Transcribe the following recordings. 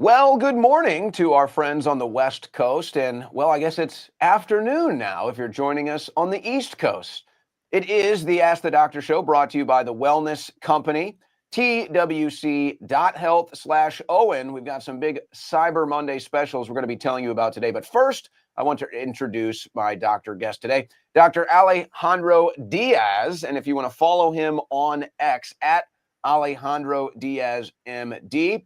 Well, good morning to our friends on the West Coast. And, well, I guess it's afternoon now if you're joining us on the East Coast. It is the Ask the Doctor show brought to you by the Wellness Company, TWC.health/Owen. We've got some big Cyber Monday specials we're going to be telling you about today. But first, I want to introduce my doctor guest today, Dr. Alejando Diaz. And if you want to follow him on X at Alejando Diaz, MD.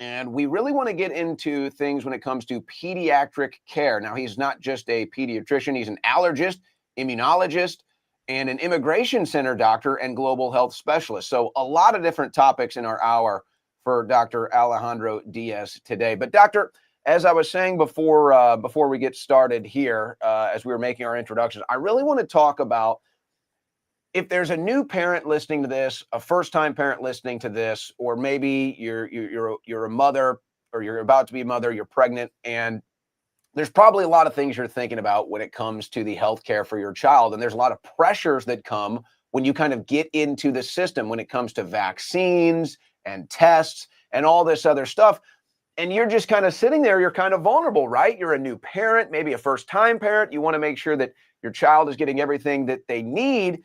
And we really want to get into things when it comes to pediatric care. Now, he's not just a pediatrician, he's an allergist, immunologist, and an immigration center doctor and global health specialist. So a lot of different topics in our hour for Dr. Alejando Diaz today. But doctor, as I was saying before we get started here, as we were making our introductions, I really want to talk about if there's a new parent listening to this, a first-time parent listening to this, or maybe you're a mother or you're about to be a mother, you're pregnant, and there's probably a lot of things you're thinking about when it comes to the healthcare for your child. And there's a lot of pressures that come when you kind of get into the system when it comes to vaccines and tests and all this other stuff. And you're just kind of sitting there, you're kind of vulnerable, right? You're a new parent, maybe a first-time parent. You want to make sure that your child is getting everything that they need.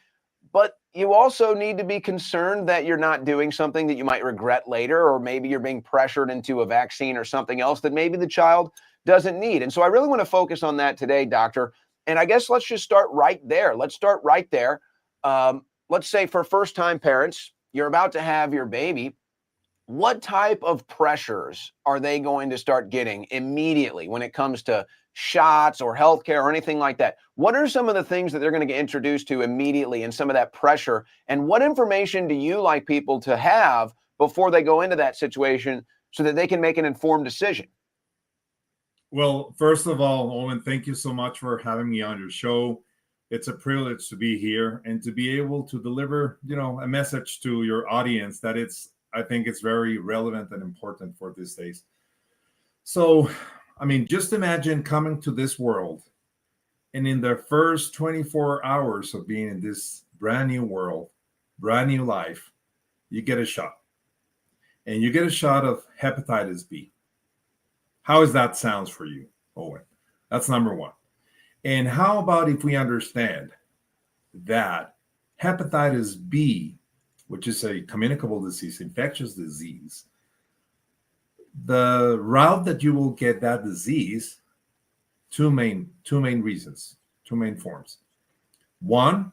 But you also need to be concerned that you're not doing something that you might regret later, or maybe you're being pressured into a vaccine or something else that maybe the child doesn't need. And so I really want to focus on that today, doctor. And I guess let's just start right there. Let's start right there. Let's say for first-time parents, you're about to have your baby. What type of pressures are they going to start getting immediately when it comes to shots or healthcare or anything like that? What are some of the things that they're going to get introduced to immediately and some of that pressure? And what information do you like people to have before they go into that situation so that they can make an informed decision? Well, first of all, Owen, thank you so much for having me on your show. It's a privilege to be here and to be able to deliver, a message to your audience that I think it's very relevant and important for these days. So, just imagine coming to this world and in the first 24 hours of being in this brand new world, brand new life, you get a shot. And you get a shot of hepatitis B. How does that sound for you, Owen? That's number one. And how about if we understand that hepatitis B, which is a communicable disease, infectious disease, the route that you will get that disease, two main reasons, two main forms. One,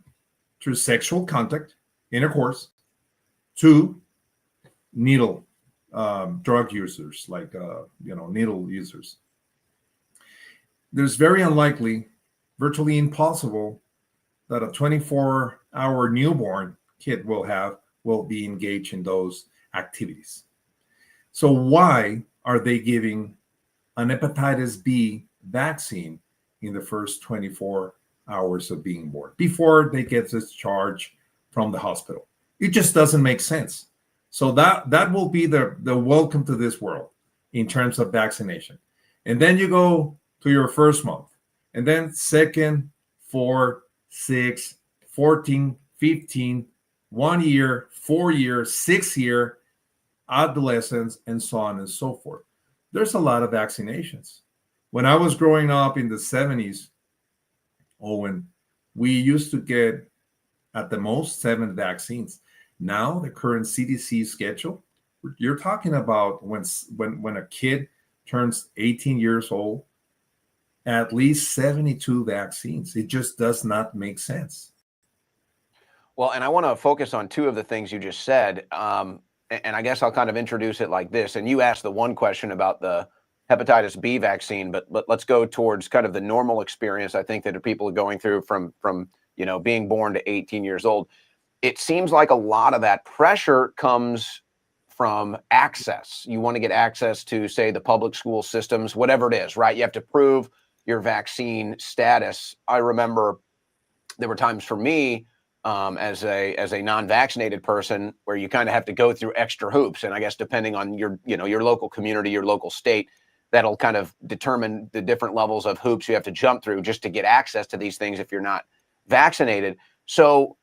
through sexual contact, intercourse. Two, needle drug users, like needle users. There's very unlikely, virtually impossible, that a 24-hour newborn kid will be engaged in those activities. So why are they giving an hepatitis B vaccine in the first 24 hours of being born before they get discharged from the hospital? It just doesn't make sense. So that will be the welcome to this world in terms of vaccination. And then you go to your first month, and then second, 4, 6, 14, 15, 1 year, 4 year, 6 year, adolescents, and so on and so forth. There's a lot of vaccinations. When I was growing up in the 70s, Owen, we used to get at the most 7 vaccines. Now, the current CDC schedule, you're talking about when a kid turns 18 years old, at least 72 vaccines. It just does not make sense. Well, and I want to focus on two of the things you just said. And I guess I'll kind of introduce it like this. And you asked the one question about the hepatitis B vaccine, but let's go towards kind of the normal experience I think that people are going through from being born to 18 years old. It seems like a lot of that pressure comes from access. You want to get access to, say, the public school systems, whatever it is, right? You have to prove your vaccine status. I remember there were times for me as a non-vaccinated person where you kind of have to go through extra hoops. And I guess depending on your local community, your local state, that'll kind of determine the different levels of hoops you have to jump through just to get access to these things if you're not vaccinated. So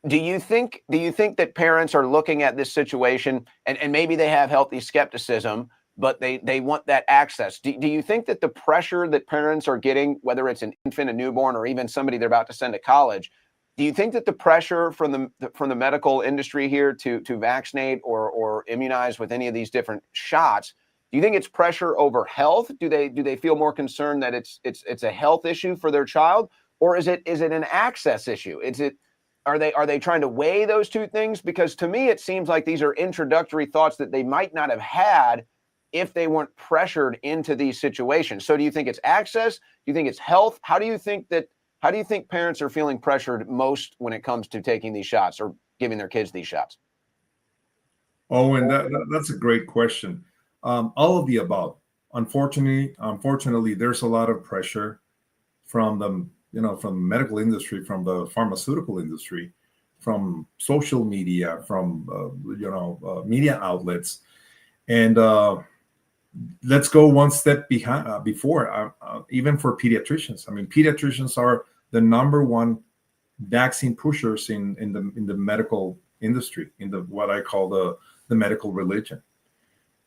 do you think that parents are looking at this situation and maybe they have healthy skepticism, but they want that access. Do you think that the pressure that parents are getting, whether it's an infant, a newborn, or even somebody they're about to send to college, do you think that the pressure from the medical industry here to vaccinate or immunize with any of these different shots, do you think it's pressure over health? Do they feel more concerned that it's a health issue for their child, or is it an access issue? Are they trying to weigh those two things? Because to me, it seems like these are introductory thoughts that they might not have had if they weren't pressured into these situations. So do you think it's access? Do you think it's health? How do you think parents are feeling pressured most when it comes to taking these shots or giving their kids these shots? Oh, and that's a great question. All of the above. Unfortunately, there's a lot of pressure from from the medical industry, from the pharmaceutical industry, from social media, from media outlets, and let's go one step before. Even for pediatricians, I mean, pediatricians are the number one vaccine pushers in the medical industry, in the what I call the medical religion.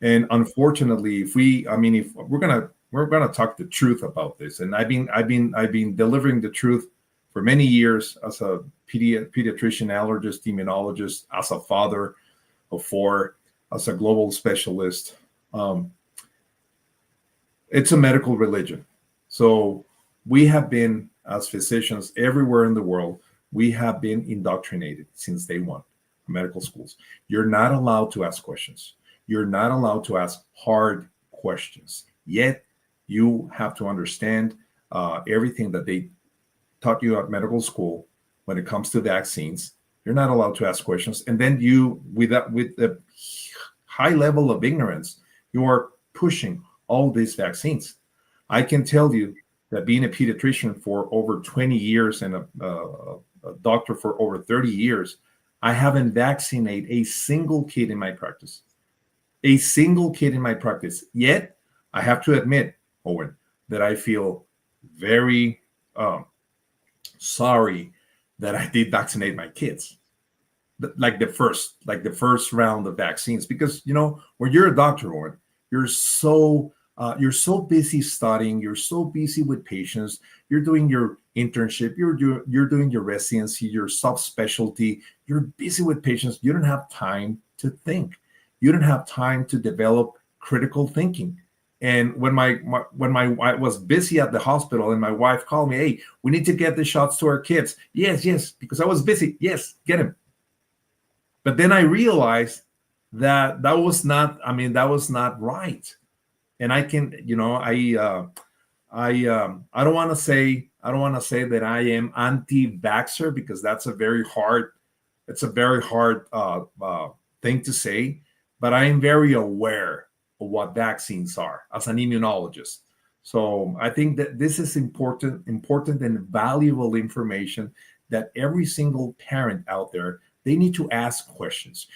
And unfortunately, if we're gonna talk the truth about this, and I've been delivering the truth for many years as a pediatrician, allergist, immunologist, as a father of four, as a global specialist. It's a medical religion. So we have been, as physicians everywhere in the world, we have been indoctrinated since day one. Medical schools, you're not allowed to ask questions. You're not allowed to ask hard questions. Yet you have to understand everything that they taught you at medical school when it comes to vaccines. You're not allowed to ask questions, and then with the high level of ignorance, you are pushing all these vaccines. I can tell you that being a pediatrician for over 20 years and a doctor for over 30 years, I haven't vaccinated a single kid in my practice. A single kid in my practice. Yet, I have to admit, Owen, that I feel very sorry that I did vaccinate my kids. Like the first round of vaccines, because when you're a doctor, Owen, you're so busy studying, you're so busy with patients, you're doing your internship, you're doing your residency, your subspecialty, you're busy with patients. You don't have time to think. You don't have time to develop critical thinking. And when my wife was busy at the hospital and my wife called me, hey, we need to get the shots to our kids. Yes, because I was busy. Yes, get him. But then I realized that was not right. And I can, I don't want to say that I am anti-vaxxer, because that's a very hard thing to say. But I am very aware of what vaccines are as an immunologist. So I think that this is important and valuable information that every single parent out there, they need to ask questions.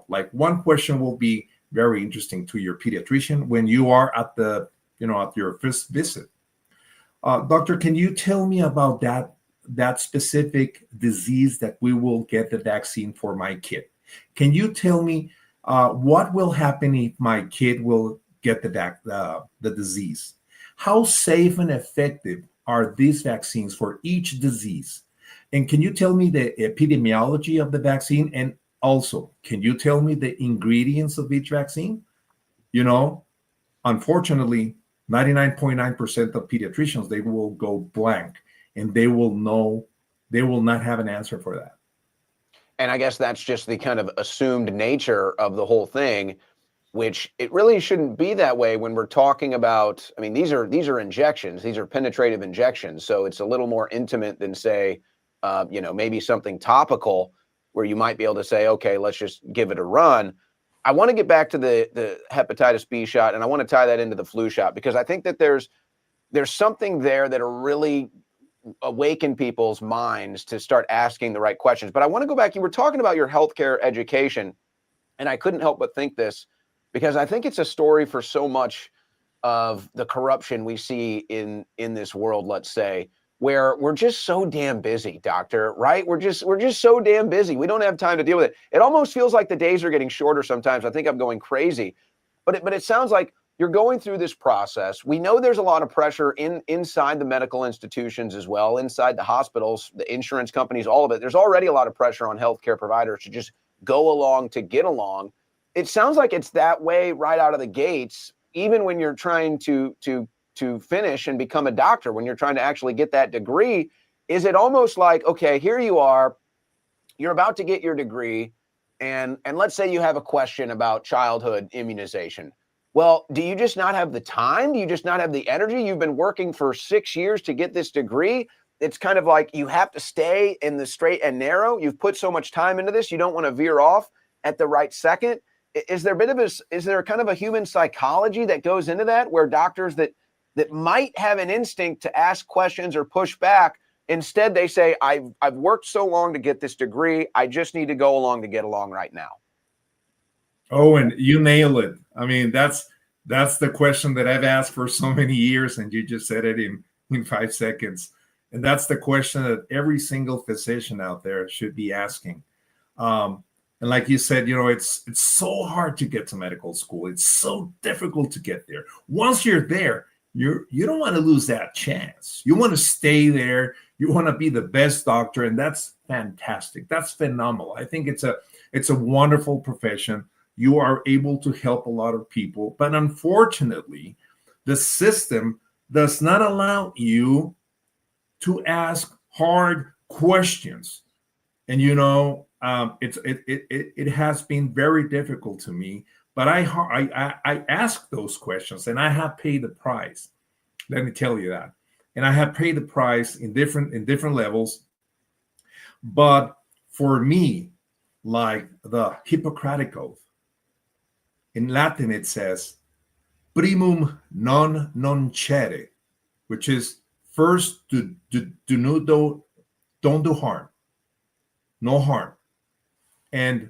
Like one question will be very interesting to your pediatrician when you are at your first visit. Doctor, can you tell me about that specific disease that we will get the vaccine for my kid? Can you tell me what will happen if my kid will get the disease? How safe and effective are these vaccines for each disease? And can you tell me the epidemiology of the vaccine? And also, can you tell me the ingredients of each vaccine? Unfortunately, 99.9% of pediatricians, they will go blank, and they will not have an answer for that. And I guess that's just the kind of assumed nature of the whole thing, which it really shouldn't be that way when we're talking about, I mean, these are injections, these are penetrative injections. So it's a little more intimate than, say, maybe something topical where you might be able to say, okay, let's just give it a run. I want to get back to the hepatitis B shot, and I want to tie that into the flu shot, because I think that there's something there that'll really awaken people's minds to start asking the right questions. But I want to go back. You were talking about your healthcare education, and I couldn't help but think this, because I think it's a story for so much of the corruption we see in this world, let's say, where we're just so damn busy, doctor, right? We're just so damn busy. We don't have time to deal with it. It almost feels like the days are getting shorter sometimes. I think I'm going crazy. But it sounds like you're going through this process. We know there's a lot of pressure inside the medical institutions as well, inside the hospitals, the insurance companies, all of it. There's already a lot of pressure on healthcare providers to just go along to get along. It sounds like it's that way right out of the gates, even when you're trying to finish and become a doctor, when you're trying to actually get that degree. Is it almost like, okay, here you are, you're about to get your degree, and let's say you have a question about childhood immunization. Well, do you just not have the time? Do you just not have the energy? You've been working for 6 years to get this degree. It's kind of like you have to stay in the straight and narrow. You've put so much time into this, you don't want to veer off at the right second. Is there kind of a human psychology that goes into that, where doctors that might have an instinct to ask questions or push back, instead they say, I've worked so long to get this degree, I just need to go along to get along right now? Owen, you nail it. I mean, that's the question that I've asked for so many years, and you just said it in 5 seconds. And that's the question that every single physician out there should be asking. And like you said, it's so hard to get to medical school. It's so difficult to get there. Once you're there, you don't want to lose that chance. You want to stay there. You want to be the best doctor, and that's fantastic. That's phenomenal. I think it's a wonderful profession. You are able to help a lot of people, but unfortunately, the system does not allow you to ask hard questions. And it has been very difficult to me. But I ask those questions, and I have paid the price. Let me tell you that. And I have paid the price in different levels. But for me, like the Hippocratic Oath, in Latin it says, primum non nocere, which is first don't do harm, no harm. And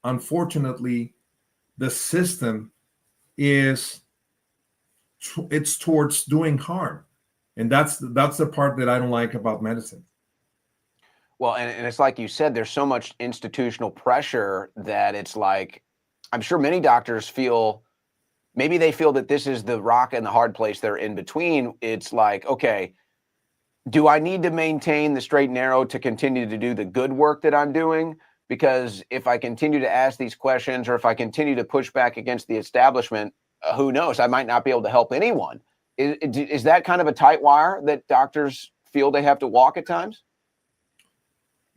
unfortunately, the system it's towards doing harm, and that's the part that I don't like about medicine. Well, and it's like you said, there's so much institutional pressure that it's like, I'm sure many doctors feel that this is the rock and the hard place they're in between. It's like, okay, do I need to maintain the straight and narrow to continue to do the good work that I'm doing? Because if I continue to ask these questions, or if I continue to push back against the establishment, who knows? I might not be able to help anyone. Is that kind of a tight wire that doctors feel they have to walk at times?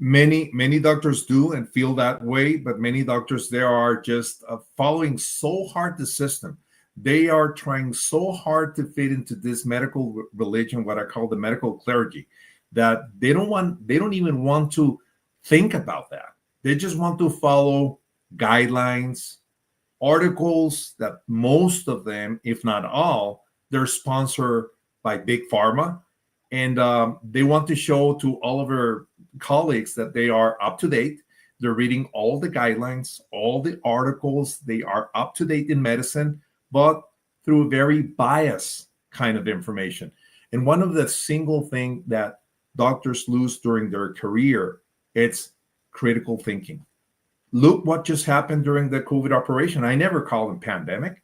Many doctors do and feel that way, but many doctors, they are just following so hard the system. They are trying so hard to fit into this medical religion, what I call the medical clergy, that they don't even want to think about that. They just want to follow guidelines, articles that most of them, if not all, they're sponsored by big pharma. And they want to show to all of their colleagues that they are up to date. They're reading all the guidelines, all the articles. They are up to date in medicine, but through a very biased kind of information. And one of the single thing that doctors lose during their career, it's critical thinking. Look what just happened during the COVID operation. I never called it pandemic,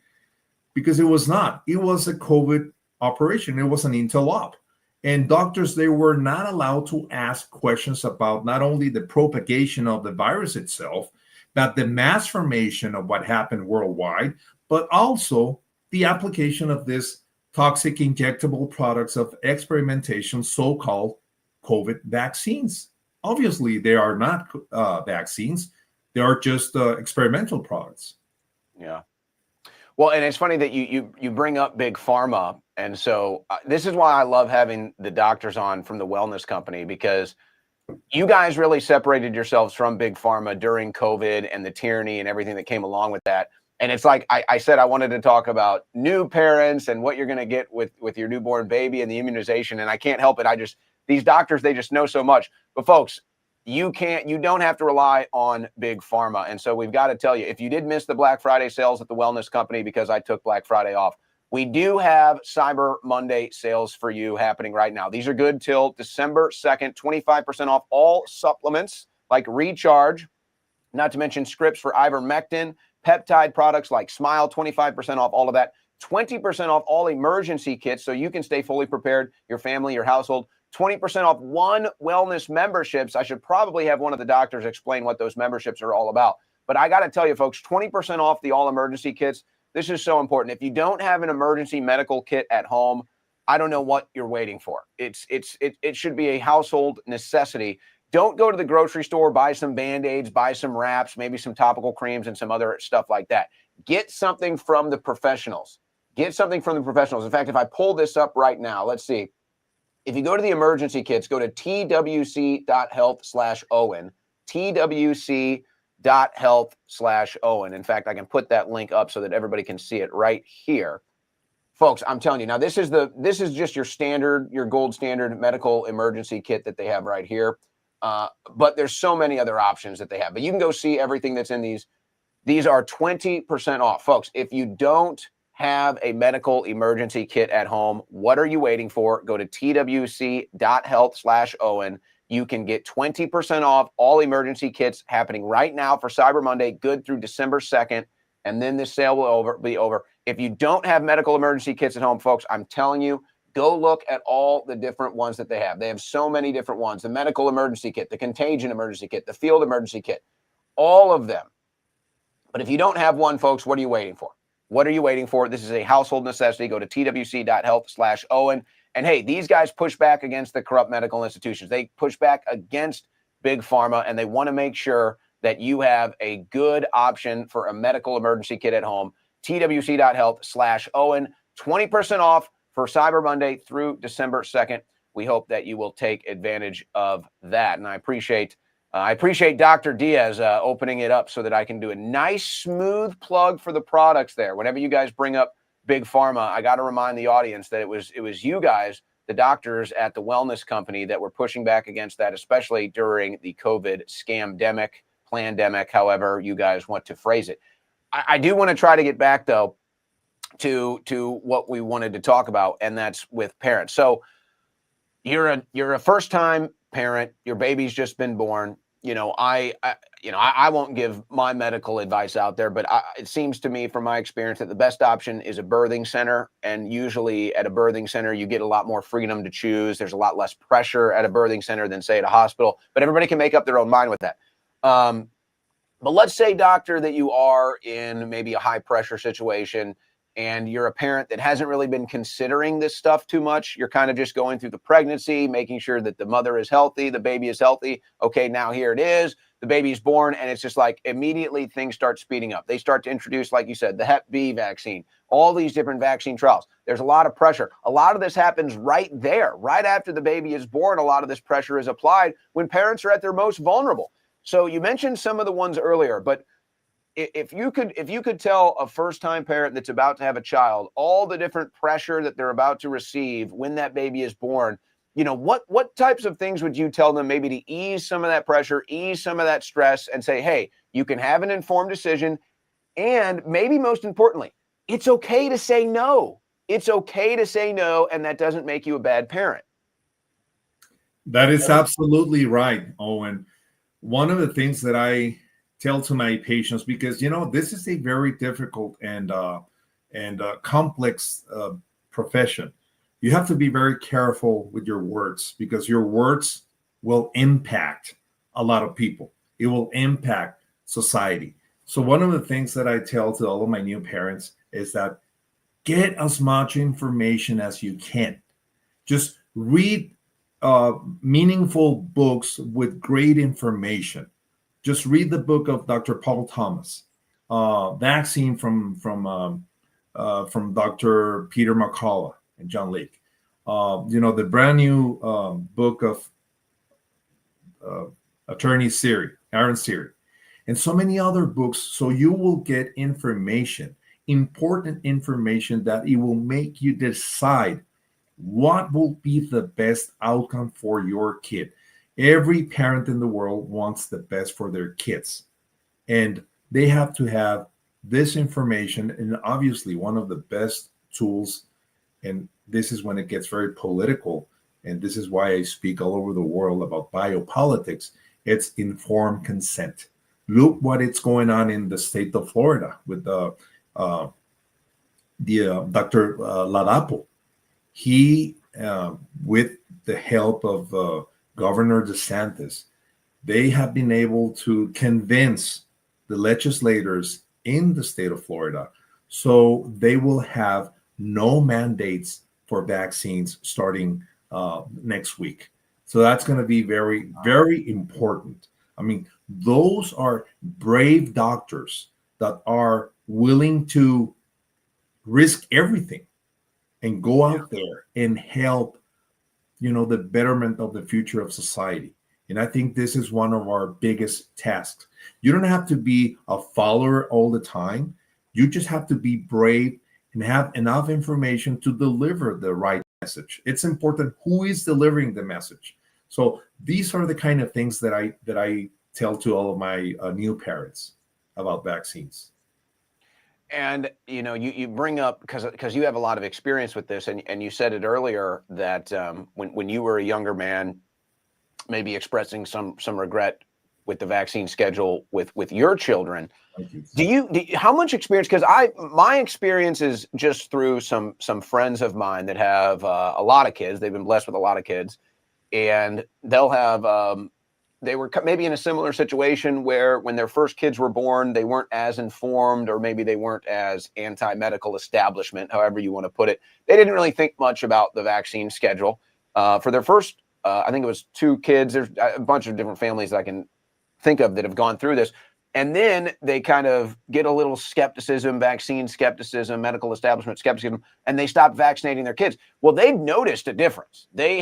because it was not. It was a COVID operation. It was an intel op. And doctors, they were not allowed to ask questions about not only the propagation of the virus itself, but the mass formation of what happened worldwide, but also the application of this toxic injectable products of experimentation, so-called COVID vaccines. Obviously, they are not vaccines. They are just experimental products. Yeah. Well, and it's funny that you bring up big pharma. And so this is why I love having the doctors on from the wellness company, because you guys really separated yourselves from big pharma during COVID and the tyranny and everything that came along with that. And it's like I said, I wanted to talk about new parents and what you're going to get with your newborn baby and the immunization. And I can't help it. These doctors, they just know so much. But folks, you don't have to rely on big pharma. And so we've got to tell you, if you did miss the Black Friday sales at the wellness company because I took Black Friday off, we do have Cyber Monday sales for you happening right now. These are good till December 2nd, 25% off all supplements like Recharge, not to mention scripts for ivermectin, peptide products like Smile, 25% off all of that. 20% off all emergency kits so you can stay fully prepared, your family, your household. 20% off one wellness memberships. I should probably have one of the doctors explain what those memberships are all about. But I got to tell you, folks, 20% off the all emergency kits. This is so important. If you don't have an emergency medical kit at home, I don't know what you're waiting for. It should be a household necessity. Don't go to the grocery store, buy some Band-Aids, buy some wraps, maybe some topical creams and some other stuff like that. Get something from the professionals. Get something from the professionals. In fact, if I pull this up right now, let's see. If you go to the emergency kits, go to TWC.health/Owen, TWC.health/Owen. In fact, I can put that link up so that everybody can see it right here. Folks, I'm telling you, now this is just your gold standard medical emergency kit that they have right here. But there's so many other options that they have. But you can go see everything that's in these. These are 20% off. Folks, if you don't have a medical emergency kit at home, what are you waiting for? Go to TWC.health/Owen. You can get 20% off all emergency kits happening right now for Cyber Monday, good through December 2nd. And then this sale will be over. If you don't have medical emergency kits at home, folks, I'm telling you, go look at all the different ones that they have. They have so many different ones. The medical emergency kit, the contagion emergency kit, the field emergency kit, all of them. But if you don't have one, folks, what are you waiting for? What are you waiting for? This is a household necessity. Go to TWC.health/Owen. And hey, these guys push back against the corrupt medical institutions. They push back against big pharma, and they want to make sure that you have a good option for a medical emergency kit at home. TWC.health/Owen. 20% off for Cyber Monday through December 2nd. We hope that you will take advantage of that. And I appreciate Dr. Diaz opening it up so that I can do a nice, smooth plug for the products there. Whenever you guys bring up Big Pharma, I got to remind the audience that it was you guys, the doctors at the wellness company, that were pushing back against that, especially during the COVID scamdemic, plandemic, however you guys want to phrase it. I do want to try to get back, though, to what we wanted to talk about, and that's with parents. So you're a first-time parent. Your baby's just been born. I won't give my medical advice out there, but it seems to me, from my experience, that the best option is a birthing center. And usually at a birthing center, you get a lot more freedom to choose. There's a lot less pressure at a birthing center than, say, at a hospital. But everybody can make up their own mind with that. But let's say, doctor, that you are in maybe a high-pressure situation, and you're a parent that hasn't really been considering this stuff too much. You're kind of just going through the pregnancy, making sure that the mother is healthy, the baby is healthy. Okay, now here it is. The baby's born, and it's just like immediately things start speeding up. They start to introduce, like you said, the Hep B vaccine, all these different vaccine trials. There's a lot of pressure. A lot of this happens right there, right after the baby is born. A lot of this pressure is applied when parents are at their most vulnerable. So you mentioned some of the ones earlier, but if you could tell a first-time parent that's about to have a child all the different pressure that they're about to receive when that baby is born, what types of things would you tell them, maybe to ease some of that pressure, ease some of that stress, and say, hey, you can have an informed decision, and maybe most importantly, it's okay to say no. It's okay to say no, and that doesn't make you a bad parent. That is absolutely right, Owen. One of the things that I tell to my patients, because this is a very difficult and complex profession. You have to be very careful with your words, because your words will impact a lot of people. It will impact society. So one of the things that I tell to all of my new parents is that get as much information as you can. Just read meaningful books with great information. Just read the book of Dr. Paul Thomas, Vaccine from Dr. Peter McCullough and John Lake. The brand new book of Attorney Aaron Siri, and so many other books. So you will get information, important information, that it will make you decide what will be the best outcome for your kid. Every parent in the world wants the best for their kids, and they have to have this information. And obviously, one of the best tools, and this is when it gets very political, and this is why I speak all over the world about biopolitics, it's informed consent. Look what it's going on in the state of Florida with the Dr. Ladapo. He, with the help of Governor DeSantis, they have been able to convince the legislators in the state of Florida so they will have no mandates for vaccines starting next week. So that's going to be very, very important. I mean, those are brave doctors that are willing to risk everything and go out there and help, the betterment of the future of society. And I think this is one of our biggest tasks. You don't have to be a follower all the time. You just have to be brave and have enough information to deliver the right message. It's important who is delivering the message. So these are the kind of things that I tell to all of my new parents about vaccines. And you bring up, because you have a lot of experience with this, and you said it earlier that when you were a younger man, maybe expressing some regret with the vaccine schedule with your children. How much experience? Because my experience is just through some friends of mine that have a lot of kids. They've been blessed with a lot of kids, and they'll have they were maybe in a similar situation where when their first kids were born, they weren't as informed, or maybe they weren't as anti-medical establishment, however you want to put it. They didn't really think much about the vaccine schedule for their first. I think it was 2 kids. There's a bunch of different families that I can think of that have gone through this. And then they kind of get a little skepticism, vaccine skepticism, medical establishment skepticism, and they stop vaccinating their kids. Well, they've noticed a difference. They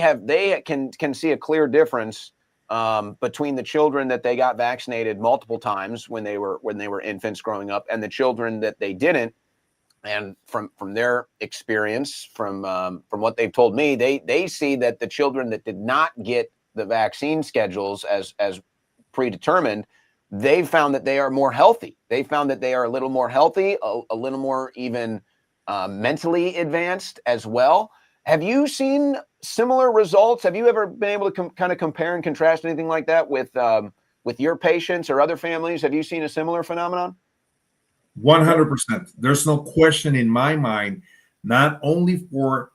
can see a clear difference between the children that they got vaccinated multiple times when they were infants growing up, and the children that they didn't. And from their experience, from what they've told me, they see that the children that did not get the vaccine schedules as predetermined, they found that they are more healthy. They found that they are a little more healthy, a little more even mentally advanced as well. Have you seen similar results? Have you ever been able to kind of compare and contrast anything like that with your patients or other families? Have you seen a similar phenomenon? 100%. There's no question in my mind, not only for,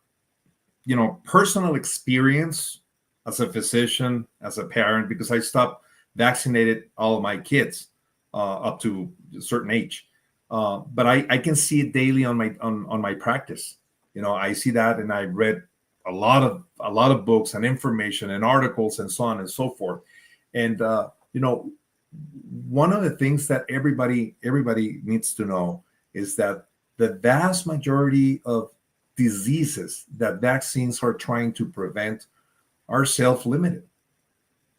personal experience as a physician, as a parent, because I stopped vaccinated all of my kids up to a certain age. But I can see it daily on my practice. I see that, and I read a lot of books and information and articles and so on and so forth. And one of the things that everybody needs to know is that the vast majority of diseases that vaccines are trying to prevent are self-limited.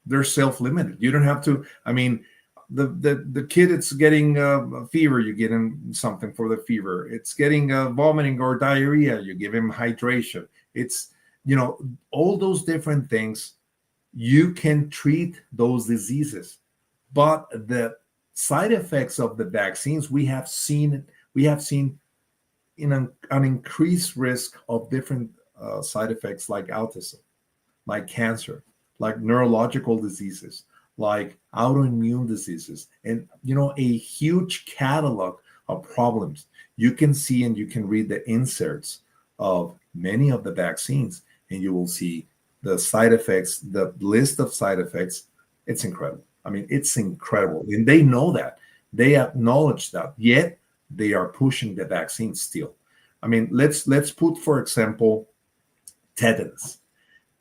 They're self-limited. You don't have to. I mean, the kid that's getting a fever, you give him something for the fever. It's getting vomiting or diarrhea, you give him hydration. It's all those different things. You can treat those diseases. But the side effects of the vaccines, we have seen in an increased risk of different side effects like autism, like cancer, like neurological diseases, like autoimmune diseases, and a huge catalog of problems. You can see and you can read the inserts of many of the vaccines, and you will see the side effects, the list of side effects. It's incredible. I mean, it's incredible. And they know that. They acknowledge that. Yet they are pushing the vaccine still. I mean, let's put, for example, tetanus.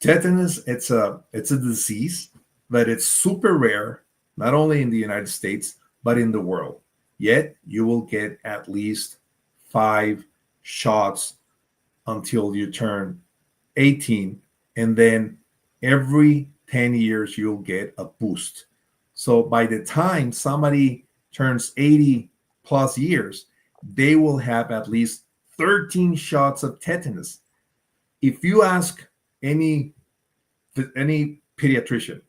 Tetanus, it's a disease, but it's super rare, not only in the United States, but in the world. Yet you will get at least 5 shots until you turn 18. And then every 10 years, you'll get a boost. So by the time somebody turns 80 plus years, they will have at least 13 shots of tetanus. If you ask any pediatrician,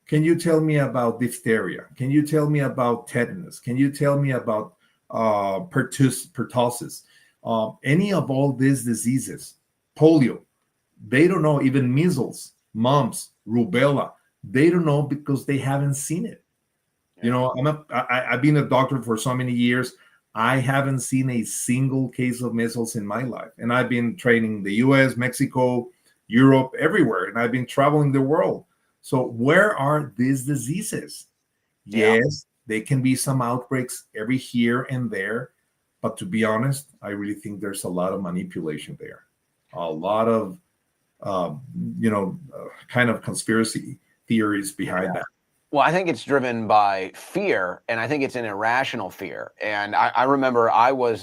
can you tell me about diphtheria? Can you tell me about tetanus? Can you tell me about pertussis? Any of all these diseases, polio, they don't know. Even measles, mumps, rubella, they don't know because they haven't seen it. I've been a doctor for so many years. I haven't seen a single case of measles in my life. And I've been training the US, Mexico, Europe, everywhere. And I've been traveling the world. So where are these diseases? Yeah. Yes, there can be some outbreaks every here and there. But to be honest, I really think there's a lot of manipulation there. A lot of, uh, kind of conspiracy theories behind that. Well, I think it's driven by fear, and I think it's an irrational fear. And I remember I was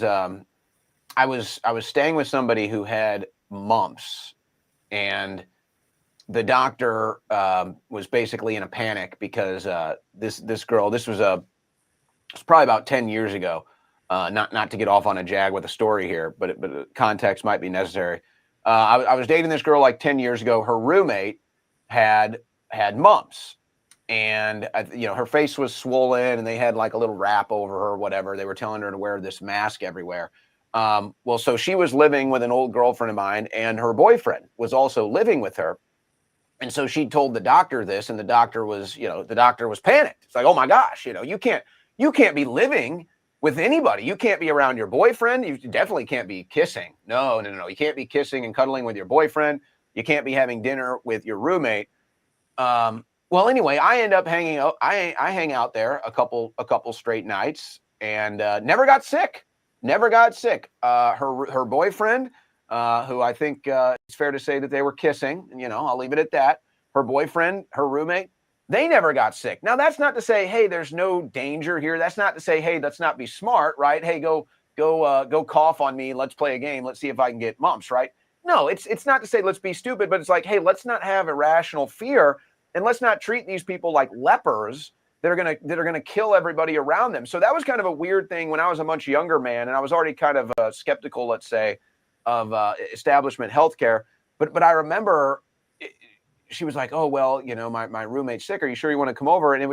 staying with somebody who had mumps, and the doctor was basically in a panic because this girl, it was probably about 10 years ago. Not to get off on a jag with a story here, but context might be necessary. I was dating this girl like 10 years ago. Her roommate had mumps, and her face was swollen, and they had like a little wrap over her or whatever. They were telling her to wear this mask everywhere. Well, so she was living with an old girlfriend of mine, and her boyfriend was also living with her. And so she told the doctor this, and the doctor was panicked. It's like, oh my gosh, you can't be living with anybody. You can't be around your boyfriend. You definitely can't be kissing. No. You can't be kissing and cuddling with your boyfriend. You can't be having dinner with your roommate. Well, anyway, I end up hanging out. I hang out there a couple straight nights, and never got sick. Never got sick. Her boyfriend, who I think it's fair to say that they were kissing. I'll leave it at that. Her boyfriend, her roommate, they never got sick. Now, that's not to say, hey, there's no danger here. That's not to say, hey, let's not be smart, right? Hey, go cough on me. Let's play a game. Let's see if I can get mumps, right? No, it's not to say let's be stupid, but it's like, hey, let's not have irrational fear, and let's not treat these people like lepers that are gonna kill everybody around them. So that was kind of a weird thing when I was a much younger man, and I was already kind of skeptical, let's say, of establishment healthcare. But I remember she was like, oh, well, my roommate's sick. Are you sure you want to come over? And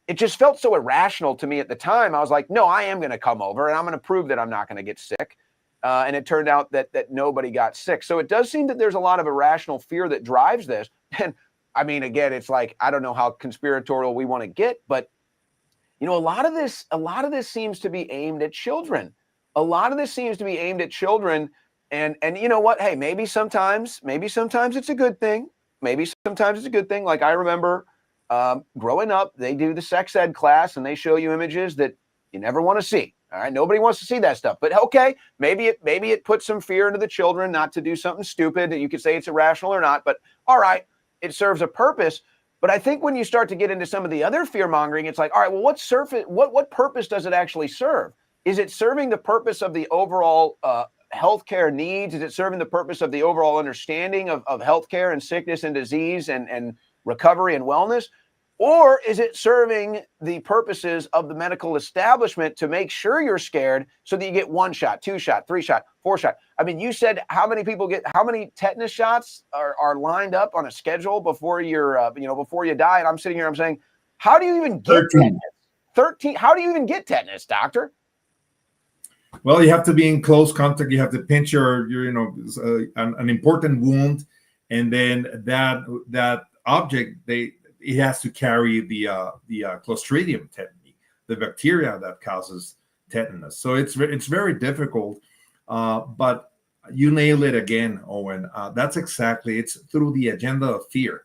it just felt so irrational to me at the time. I was like, no, I am going to come over, and I'm going to prove that I'm not going to get sick. And it turned out that nobody got sick. So it does seem that there's a lot of irrational fear that drives this. And I mean, again, it's like, I don't know how conspiratorial we want to get, but a lot of this seems to be aimed at children. A lot of this seems to be aimed at children. And you know what? Hey, maybe sometimes it's a good thing. Maybe sometimes it's a good thing. Like I remember growing up, they do the sex ed class, and they show you images that you never want to see. All right, nobody wants to see that stuff. But okay, maybe it puts some fear into the children not to do something stupid. You could say it's irrational or not, but all right, it serves a purpose. But I think when you start to get into some of the other fear mongering, it's like, all right, well, what purpose does it actually serve? Is it serving the purpose of the overall healthcare needs? Is it serving the purpose of the overall understanding of healthcare and sickness and disease and recovery and wellness? Or is it serving the purposes of the medical establishment to make sure you're scared so that you get 1 shot, 2 shot, 3 shot, 4 shot? I mean, you said how many tetanus shots are lined up on a schedule before before you die? And I'm sitting here, I'm saying, how do you even get 13. tetanus? 13. How do you even get tetanus, doctor? Well, you have to be in close contact. You have to pinch your an important wound, and then that object it has to carry the Clostridium tetani, the bacteria that causes tetanus. So it's very difficult. But you nail it again, Owen. That's exactly. It's through the agenda of fear.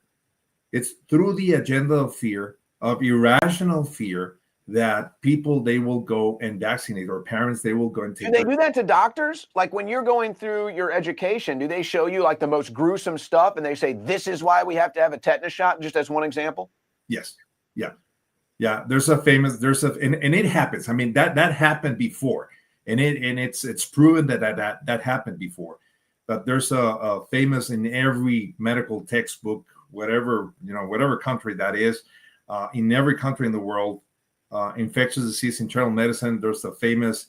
It's through the agenda of fear, of irrational fear, that people, they will go and vaccinate, or parents, they will go and take. Do they do that to doctors? Like when you're going through your education, do they show you like the most gruesome stuff and they say, this is why we have to have a tetanus shot, just as one example? Yes. Yeah. And it happens. I mean, that happened before, and it's proven that happened before. But there's a famous, in every medical textbook, whatever country that is, in every country in the world, infectious disease, internal medicine, there's a famous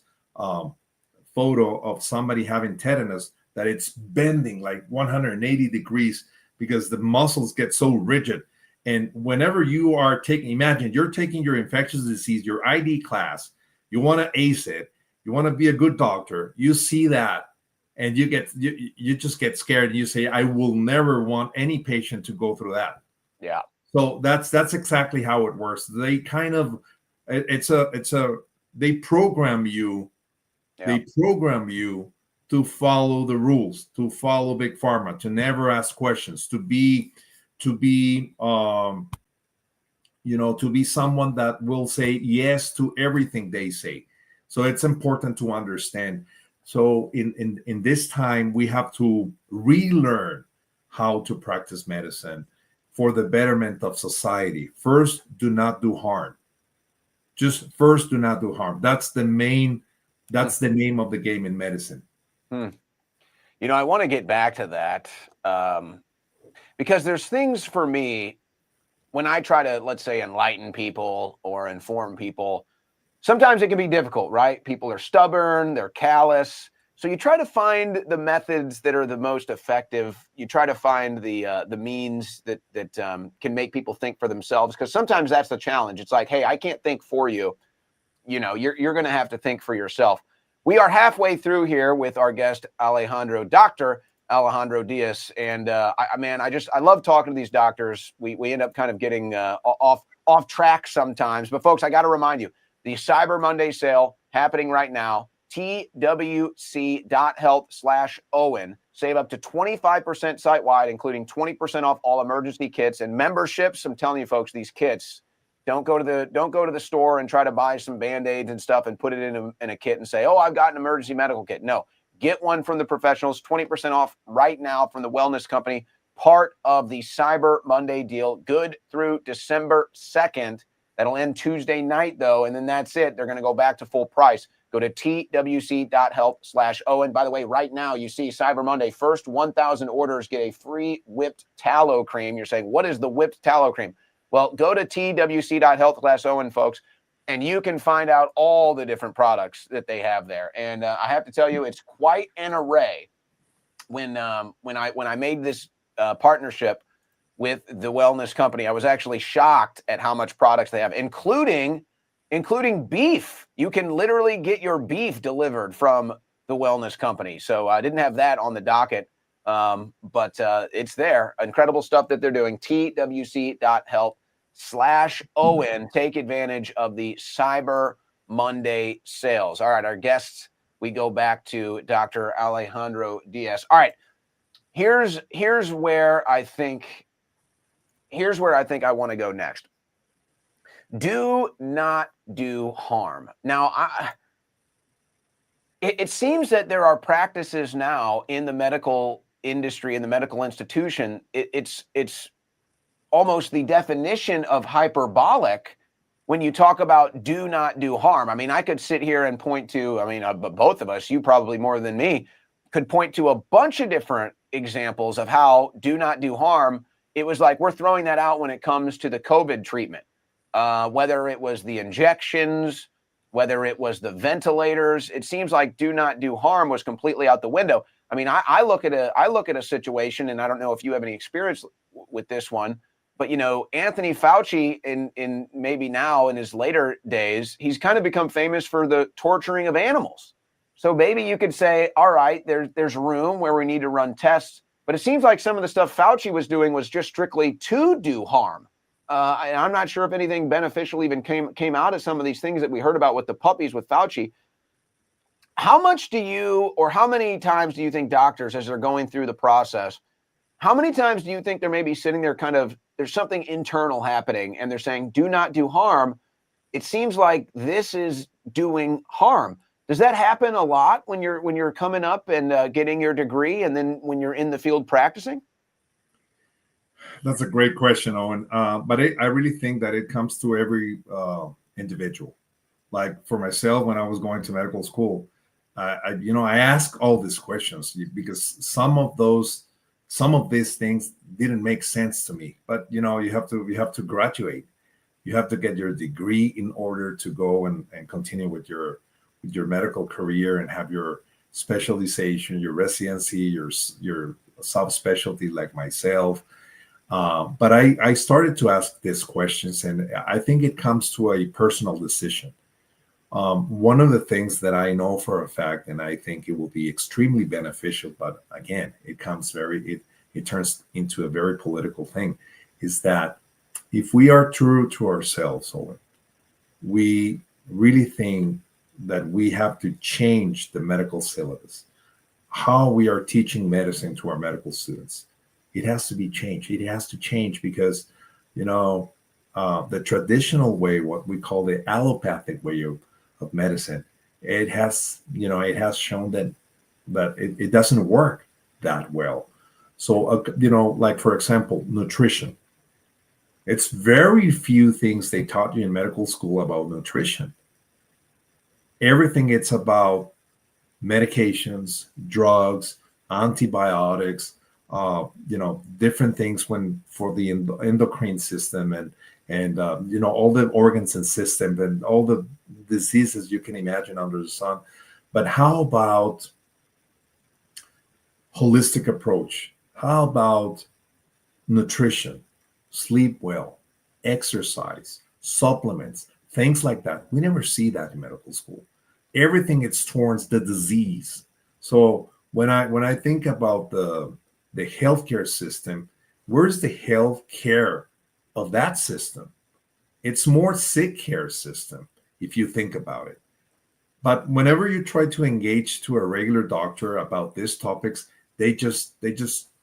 photo of somebody having tetanus that it's bending like 180 degrees because the muscles get so rigid. And whenever you are imagine you're taking your infectious disease, your ID class, you want to ace it, you want to be a good doctor, you see that, and you just get scared, and you say, I will never want any patient to go through that. Yeah. So that's exactly how it works. They kind of, they program you Yeah. They program you to follow the rules, to follow big pharma, to never ask questions, to be to be someone that will say yes to everything they say. So it's important to understand. So in this time, we have to relearn how to practice medicine for the betterment of society. First, do not do harm. Just first, do not do harm. That's the name of the game in medicine. I want to get back to that because there's things for me when I try to, let's say, enlighten people or inform people. Sometimes it can be difficult, right? People are stubborn, they're callous. So you try to find the methods that are the most effective. You try to find the means that can make people think for themselves, because sometimes that's the challenge. It's like, hey, I can't think for you. You're going to have to think for yourself. We are halfway through here with our guest Alejandro, Dr. Alejandro Diaz, and I love talking to these doctors. We end up kind of getting off track sometimes, but folks, I got to remind you, the Cyber Monday sale happening right now. TWC.health/Owen. Save up to 25% site-wide, including 20% off all emergency kits and memberships. I'm telling you, folks, these kits, don't go to the store and try to buy some Band-Aids and stuff and put it in a kit and say, oh, I've got an emergency medical kit. No, get one from the professionals, 20% off right now from the Wellness Company, part of the Cyber Monday deal, good through December 2nd. That'll end Tuesday night, though, and then that's it. They're going to go back to full price. Go to TWC.health/Owen. By the way, right now, you see Cyber Monday, first 1,000 orders get a free whipped tallow cream. You're saying, what is the whipped tallow cream? Well, go to TWC.health/Owen, folks, and you can find out all the different products that they have there. And I have to tell you, it's quite an array. When I made this partnership with the Wellness Company, I was actually shocked at how much products they have, including beef. You can literally get your beef delivered from the Wellness Company. So I didn't have that on the docket, but it's there. Incredible stuff that they're doing. TWC.health/Owen. Take advantage of the Cyber Monday sales. All right, our guests, we go back to Dr. Alejandro Diaz. All right, here's where I think I want to go next. Do not do harm. Now, it seems that there are practices now in the medical industry, in the medical institution. It's almost the definition of hyperbolic when you talk about do not do harm. I mean, I could sit here and point to, both of us, you probably more than me, could point to a bunch of different examples of how do not do harm. It was like we're throwing that out when it comes to the COVID treatment. Whether it was the injections, whether it was the ventilators, it seems like do not do harm was completely out the window. I mean, I look at a situation, and I don't know if you have any experience with this one, but Anthony Fauci in maybe now in his later days, he's kind of become famous for the torturing of animals. So maybe you could say, all right, there's room where we need to run tests, but it seems like some of the stuff Fauci was doing was just strictly to do harm. I'm not sure if anything beneficial even came out of some of these things that we heard about with the puppies with Fauci. How many times do you think doctors, as they're going through the process, how many times do you think they're maybe sitting there there's something internal happening and they're saying, do not do harm? It seems like this is doing harm. Does that happen a lot when you're coming up and getting your degree, and then when you're in the field practicing? That's a great question, Owen. But I really think that it comes to every individual. Like for myself, when I was going to medical school, I ask all these questions because some of these things didn't make sense to me. But you have to graduate. You have to get your degree in order to go and continue with your medical career and have your specialization, your residency, your subspecialty like myself. But I started to ask these questions, and I think it comes to a personal decision. One of the things that I know for a fact, and I think it will be extremely beneficial, but again, it turns into a very political thing, is that if we are true to ourselves, Owen, we really think that we have to change the medical syllabus, how we are teaching medicine to our medical students. It has to be changed. It has to change because, the traditional way, what we call the allopathic way of medicine, it has shown that it doesn't work that well. So, like for example, nutrition. It's very few things they taught you in medical school about nutrition. Everything it's about medications, drugs, antibiotics, different things for the endocrine system and all the organs and systems and all the diseases you can imagine under the sun. But how about holistic approach? How about nutrition, sleep well, exercise, supplements, things like that? We never see that in medical school. Everything is towards the disease. So when I think about the healthcare system, where's the healthcare of that system? It's more sick care system if you think about it. But whenever you try to engage to a regular doctor about these topics, they just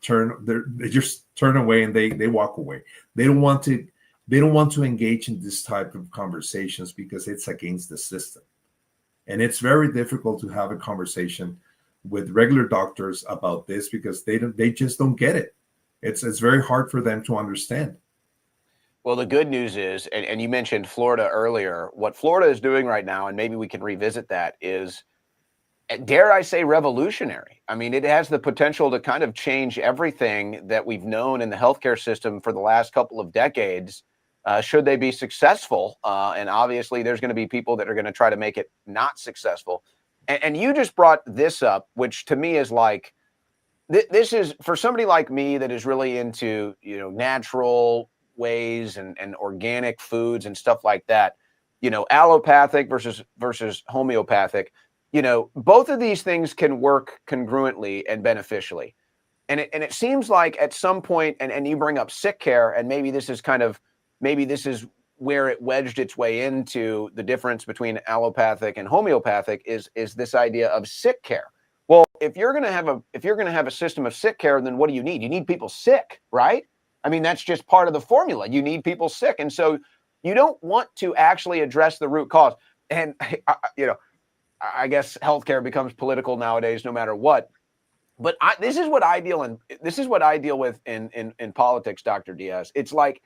turn away and they walk away. They don't want to engage in this type of conversations because it's against the system. And it's very difficult to have a conversation with regular doctors about this because they just don't get it. It's very hard for them to understand. Well, the good news is, and you mentioned Florida earlier, what Florida is doing right now, and maybe we can revisit that, is, dare I say, revolutionary. I mean, it has the potential to kind of change everything that we've known in the healthcare system for the last couple of decades, should they be successful. And obviously, there's going to be people that are going to try to make it not successful. And you just brought this up, which to me is like, this is for somebody like me that is really into, natural ways and organic foods and stuff like that, allopathic versus homeopathic, both of these things can work congruently and beneficially. And it seems like at some point, and you bring up sick care, and maybe this is where it wedged its way into the difference between allopathic and homeopathic is this idea of sick care. Well, if you're going to have a system of sick care, then what do you need? You need people sick, right? I mean, that's just part of the formula. You need people sick. And so you don't want to actually address the root cause. And, I guess healthcare becomes political nowadays, no matter what. But this is what I deal with in politics, Dr. Diaz. It's like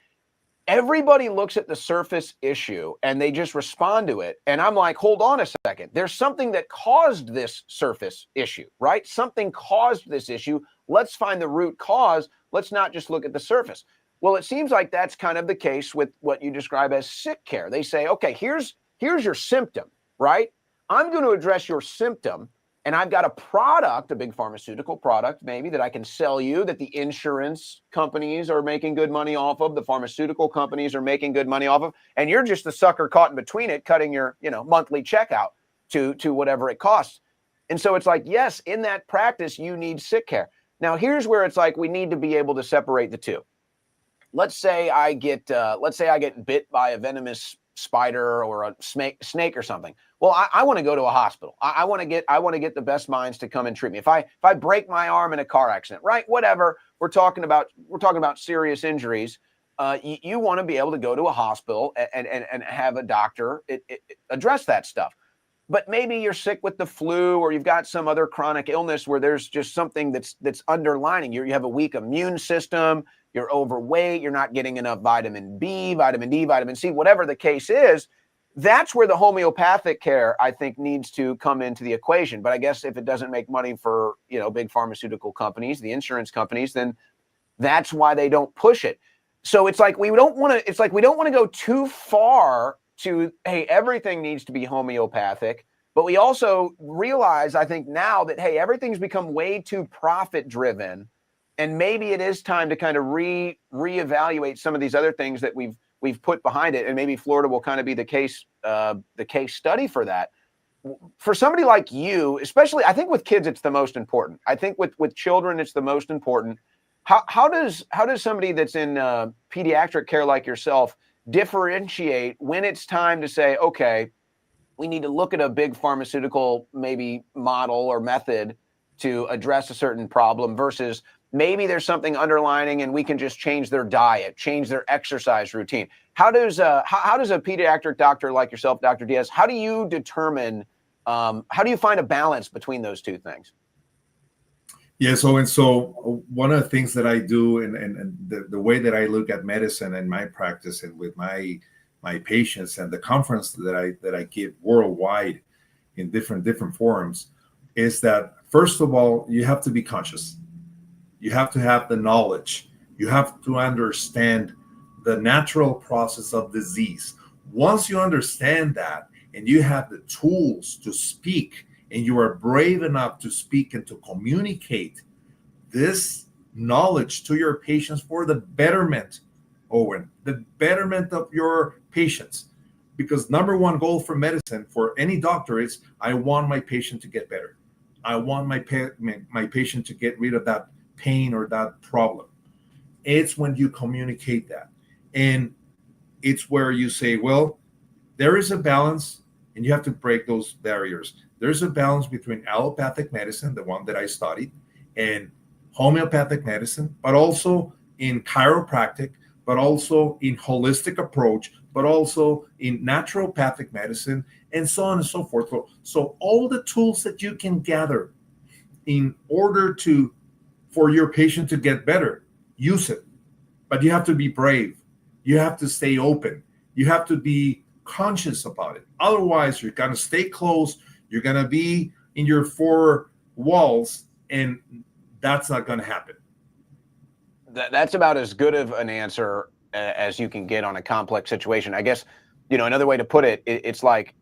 everybody looks at the surface issue and they just respond to it. And I'm like, hold on a second. There's something that caused this surface issue, right? Something caused this issue. Let's find the root cause. Let's not just look at the surface. Well, it seems like that's kind of the case with what you describe as sick care. They say, okay, here's your symptom, right? I'm going to address your symptom, and I've got a product, a big pharmaceutical product maybe, that I can sell you, that the insurance companies are making good money off of, the pharmaceutical companies are making good money off of, and you're just the sucker caught in between it, cutting your monthly check out to whatever it costs. And so it's like, yes, in that practice, you need sick care. Now, here's where it's like we need to be able to separate the two. Let's say I get bit by a venomous spider or a snake or something. Well, I want to go to a hospital. I want to get the best minds to come and treat me. If I break my arm in a car accident, right? Whatever. We're talking about serious injuries. You want to be able to go to a hospital and have a doctor address that stuff. But maybe you're sick with the flu, or you've got some other chronic illness where there's just something that's underlining. You have a weak immune system, you're overweight, you're not getting enough vitamin B, vitamin D, vitamin C, whatever the case is. That's where the homeopathic care, I think, needs to come into the equation. But I guess if it doesn't make money for, big pharmaceutical companies, the insurance companies, then that's why they don't push it. So it's like we don't want to go too far to, hey, everything needs to be homeopathic. But we also realize, I think now, that, hey, everything's become way too profit driven. And maybe it is time to kind of reevaluate some of these other things that we've put behind it. And maybe Florida will kind of be the case study for that. For somebody like you, especially, I think with kids, it's the most important. I think with children, it's the most important. How does somebody that's in pediatric care like yourself differentiate when it's time to say, okay, we need to look at a big pharmaceutical maybe model or method to address a certain problem versus maybe there's something underlining and we can just change their diet, change their exercise routine. How does a pediatric doctor like yourself, Dr. Diaz, how do you determine, how do you find a balance between those two things? Yeah, so one of the things that I do and the way that I look at medicine in my practice and with my patients and the conference that I give worldwide in different forums is that, first of all, you have to be conscious. You have to have the knowledge. You have to understand the natural process of disease. Once you understand that and you have the tools to speak and you are brave enough to speak and to communicate this knowledge to your patients for the betterment, Owen, the betterment of your patients. Because number one goal for medicine, for any doctor, is I want my patient to get better. I want my patient to get rid of that pain or that problem. It's when you communicate that. And it's where you say, well, there is a balance and you have to break those barriers. There's a balance between allopathic medicine, the one that I studied, and homeopathic medicine, but also in chiropractic, but also in holistic approach, but also in naturopathic medicine, and so on and so forth. So all the tools that you can gather in order for your patient to get better, use it. But you have to be brave. You have to stay open. You have to be conscious about it. Otherwise, you're going to stay close. You're going to be in your four walls, and that's not going to happen. That's about as good of an answer as you can get on a complex situation. I guess, another way to put it, it's like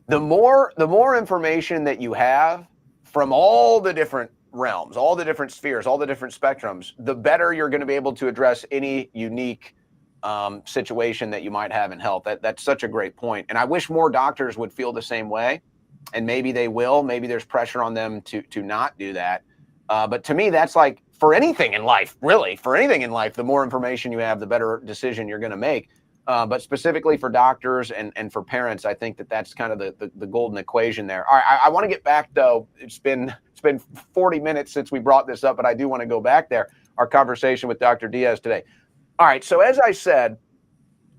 the more information that you have from all the different realms, all the different spheres, all the different spectrums, the better you're going to be able to address any unique situation that you might have in health. That's such a great point. And I wish more doctors would feel the same way. And maybe they will. Maybe there's pressure on them to not do that. But to me, that's like for anything in life, really, for anything in life, the more information you have, the better decision you're going to make. But specifically for doctors and for parents, I think that's kind of the golden equation there. All right, I want to get back, though. It's been 40 minutes since we brought this up, but I do want to go back there, our conversation with Dr. Diaz today. All right, so as I said,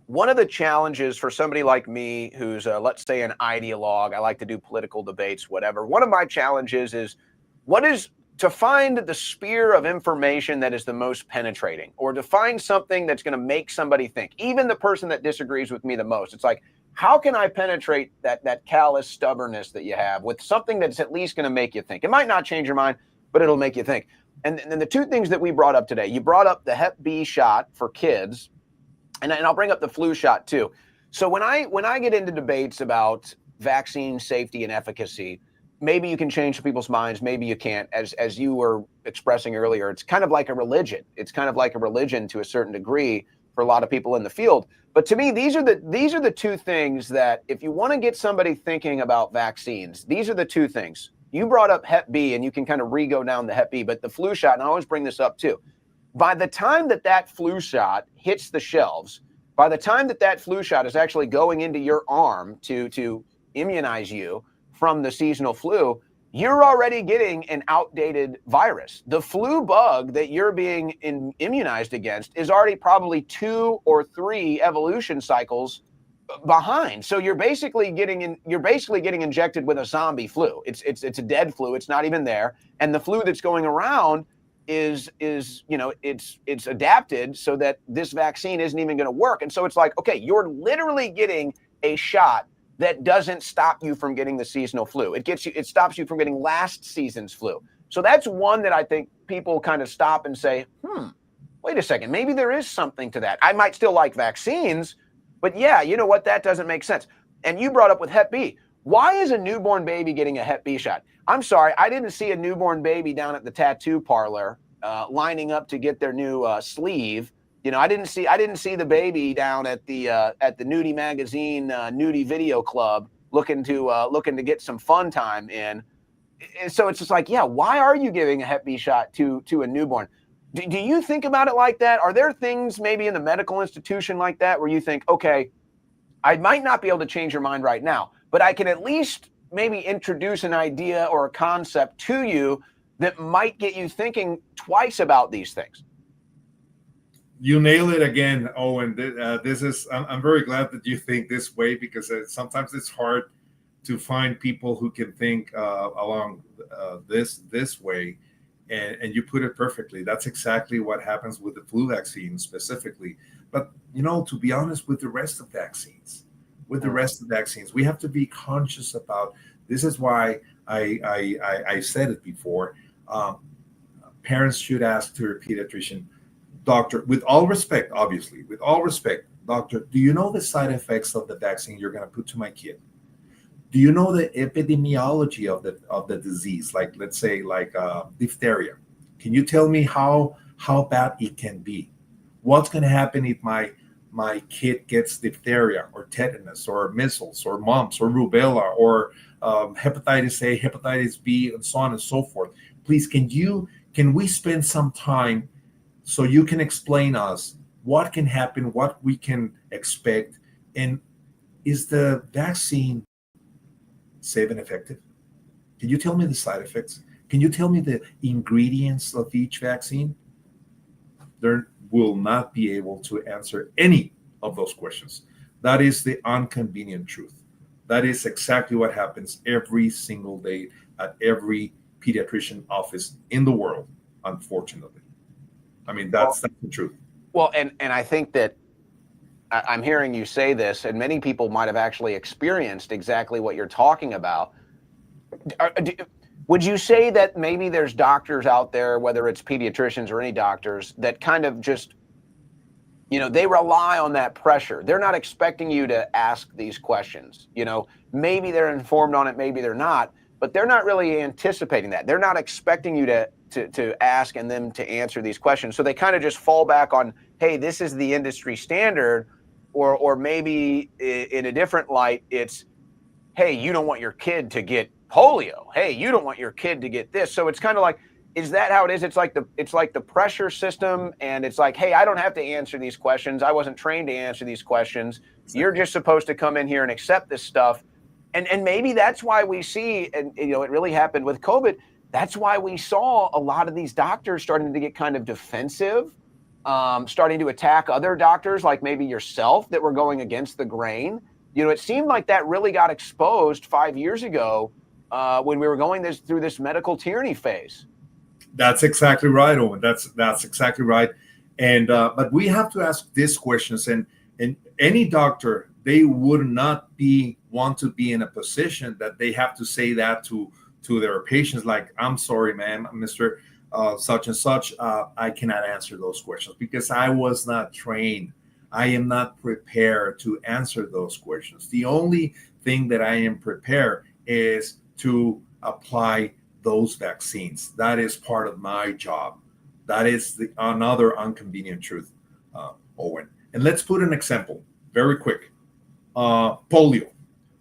one of the challenges for somebody like me who's, let's say, an ideologue, I like to do political debates, whatever. One of my challenges is to find the sphere of information that is the most penetrating, or to find something that's going to make somebody think, even the person that disagrees with me the most. It's like, how can I penetrate that callous stubbornness that you have with something that's at least going to make you think? It might not change your mind, but it'll make you think. And the two things that we brought up today, you brought up the Hep B shot for kids, and I'll bring up the flu shot too. So when I get into debates about vaccine safety and efficacy, maybe you can change people's minds, maybe you can't. As you were expressing earlier, it's kind of like a religion. It's kind of like a religion to a certain degree for a lot of people in the field. But to me, these are the two things that if you want to get somebody thinking about vaccines, these are the two things. You brought up Hep B, and you can kind of re-go down the Hep B, but the flu shot, and I always bring this up too. By the time that flu shot hits the shelves, by the time that flu shot is actually going into your arm to immunize you from the seasonal flu, you're already getting an outdated virus. The flu bug that you're being immunized against is already probably 2 or 3 evolution cycles behind. So you're basically getting injected with a zombie flu. It's a dead flu. It's not even there. And the flu that's going around is it's adapted so that this vaccine isn't even going to work. And so it's like, okay, you're literally getting a shot that doesn't stop you from getting the seasonal flu. It stops you from getting last season's flu. So that's one that I think people kind of stop and say, wait a second, maybe there is something to that. I might still like vaccines, but yeah, you know what? That doesn't make sense. And you brought up with Hep B. Why is a newborn baby getting a Hep B shot? I'm sorry, I didn't see a newborn baby down at the tattoo parlor lining up to get their new sleeve. I didn't see the baby down at the Nudie Magazine Nudie Video Club looking to get some fun time in. And so it's just like, yeah, why are you giving a Hep B shot to a newborn? Do you think about it like that? Are there things maybe in the medical institution like that where you think, okay, I might not be able to change your mind right now, but I can at least maybe introduce an idea or a concept to you that might get you thinking twice about these things. You nail it again, Owen. I'm very glad that you think this way, because sometimes it's hard to find people who can think along this way, and you put it perfectly. That's exactly what happens with the flu vaccine specifically. But to be honest, with the rest of vaccines, we have to be conscious about. This is why I said it before. Parents should ask their pediatrician, doctor, with all respect, obviously, with all respect, doctor, do you know the side effects of the vaccine you're going to put to my kid? Do you know the epidemiology of the disease? Like, let's say, diphtheria. Can you tell me how bad it can be? What's going to happen if my kid gets diphtheria or tetanus or measles or mumps or rubella or hepatitis A, hepatitis B, and so on and so forth? Please, can we spend some time so you can explain us what can happen, what we can expect, and is the vaccine safe and effective? Can you tell me the side effects? Can you tell me the ingredients of each vaccine? They will not be able to answer any of those questions. That is the inconvenient truth. That is exactly what happens every single day at every pediatrician office in the world, unfortunately. I mean, that's the truth. Well, and I think that I'm hearing you say this, and many people might have actually experienced exactly what you're talking about. Would you say that maybe there's doctors out there, whether it's pediatricians or any doctors, that kind of just, they rely on that pressure? They're not expecting you to ask these questions. Maybe they're informed on it, maybe they're not, but they're not really anticipating that. They're not expecting you to ask and them to answer these questions. So they kind of just fall back on, hey, this is the industry standard, or maybe in a different light, it's, hey, you don't want your kid to get polio. Hey, you don't want your kid to get this. So it's kind of like, is that how it is? It's like the pressure system, and it's like, hey, I don't have to answer these questions. I wasn't trained to answer these questions. Exactly. You're just supposed to come in here and accept this stuff. And maybe that's why we see, and it really happened with COVID. That's why we saw a lot of these doctors starting to get kind of defensive, starting to attack other doctors, like maybe yourself, that were going against the grain. It seemed like that really got exposed 5 years ago when we were going through this medical tyranny phase. That's exactly right, Owen. That's exactly right. And but we have to ask these questions, and any doctor, they would not want to be in a position that they have to say that to their patients, like, I'm sorry, ma'am, Mr. Such and such, I cannot answer those questions because I was not trained. I am not prepared to answer those questions. The only thing that I am prepared is to apply those vaccines. That is part of my job. That is another inconvenient truth, Owen. And let's put an example very quick. Polio.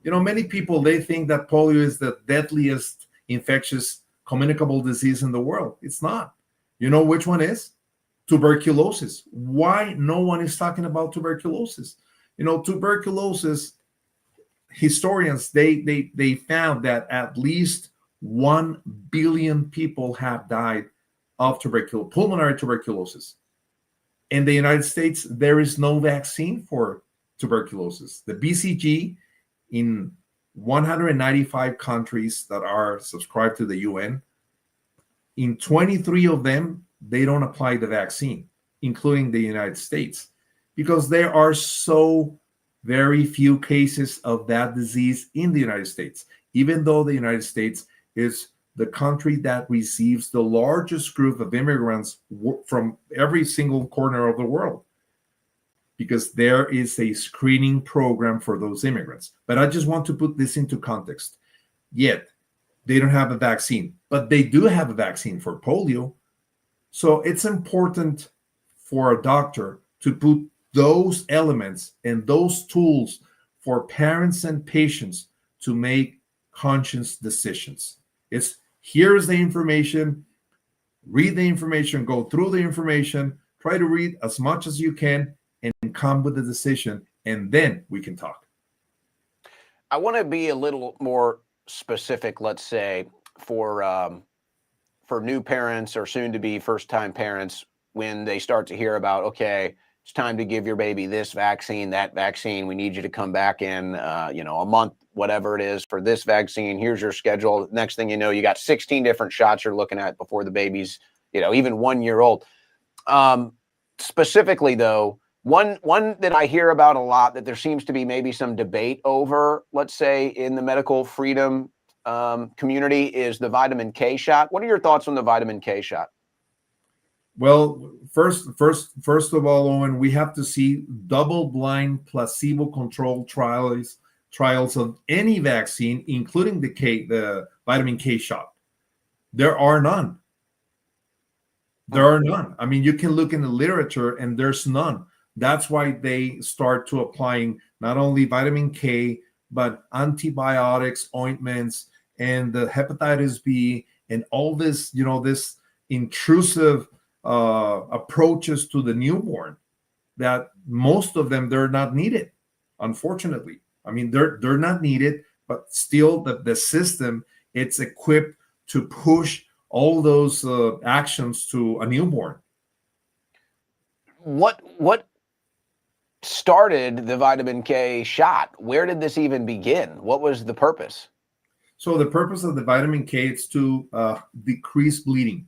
Many people, they think that polio is the deadliest infectious communicable disease in the world. It's not. You know which one is? Tuberculosis. Why no one is talking about tuberculosis? Tuberculosis, historians, they found that at least 1 billion people have died of pulmonary tuberculosis. In the United States, there is no vaccine for tuberculosis. The BCG in 195 countries that are subscribed to the UN, in 23 of them, they don't apply the vaccine, including the United States, because there are so very few cases of that disease in the United States, even though the United States is the country that receives the largest group of immigrants from every single corner of the world, because there is a screening program for those immigrants. But I just want to put this into context. Yet, they don't have a vaccine, but they do have a vaccine for polio. So it's important for a doctor to put those elements and those tools for parents and patients to make conscious decisions. It's, here's the information, read the information, go through the information, try to read as much as you can, and come with a decision, and then we can talk. I want to be a little more specific, let's say, for new parents or soon to be first time parents when they start to hear about, okay, it's time to give your baby this vaccine, that vaccine. We need you to come back in, a month, whatever it is for this vaccine. Here's your schedule. Next thing you know, you got 16 different shots you're looking at before the baby's, even 1 year old. Specifically though, one that I hear about a lot that there seems to be maybe some debate over, let's say in the medical freedom community, is the vitamin K shot. What are your thoughts on the vitamin K shot? Well, first of all, Owen, we have to see double-blind, placebo-controlled trials of any vaccine, including the vitamin K shot. There are none. There are none. I mean, you can look in the literature, and there's none. That's why they start to applying not only vitamin K, but antibiotics, ointments, and the hepatitis B, and all this, this intrusive approaches to the newborn, that most of them, they're not needed, unfortunately. I mean, they're not needed, but still the system, it's equipped to push all those actions to a newborn. What started the vitamin K shot? Where did this even begin? What was the purpose? So the purpose of the vitamin K is to decrease bleeding,